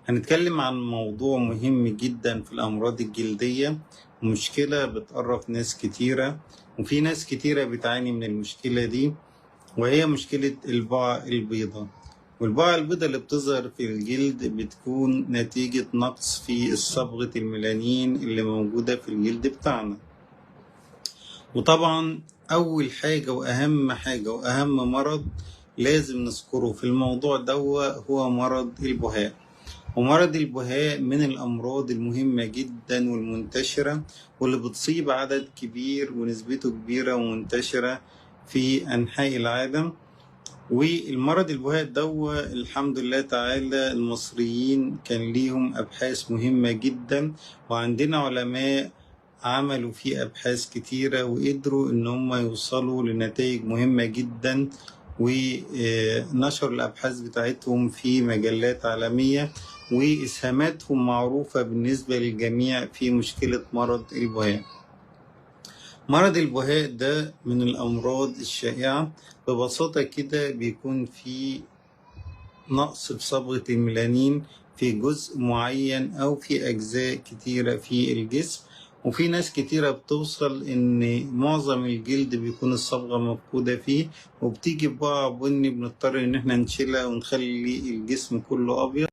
هنتكلم عن موضوع مهم جدا في الأمراض الجلدية، ومشكلة بتقرف ناس كتيرة، وفي ناس كتيرة بتعاني من المشكلة دي، وهي مشكلة البقع البيضاء. والبقع البيضاء اللي بتظهر في الجلد بتكون نتيجة نقص في صبغة الميلانين اللي موجودة في الجلد بتاعنا. وطبعا أول حاجة وأهم مرض لازم نذكره في الموضوع ده هو مرض البهاء. ومرض البهاء من الأمراض المهمة جدا والمنتشرة، واللي بتصيب عدد كبير ونسبته كبيرة ومنتشرة في أنحاء العالم. والمرض البهاء الحمد لله تعالى المصريين كان ليهم أبحاث مهمة جدا، وعندنا علماء عملوا فيه أبحاث كتيرة وقدروا إن هم يوصلوا لنتائج مهمة جدا، ونشر الأبحاث بتاعتهم في مجلات عالمية، وإسهاماتهم معروفة بالنسبة للجميع في مشكلة مرض البهاء. مرض البهاء ده من الأمراض الشائعة. ببساطة كده بيكون في نقص في صبغة الميلانين في جزء معين أو في أجزاء كتيرة في الجسم، وفي ناس كتيرة بتوصل إن معظم الجلد بيكون الصبغة مفقودة فيه، وبتيجي بقع بني بنضطر إن احنا نشيلها ونخلي الجسم كله أبيض.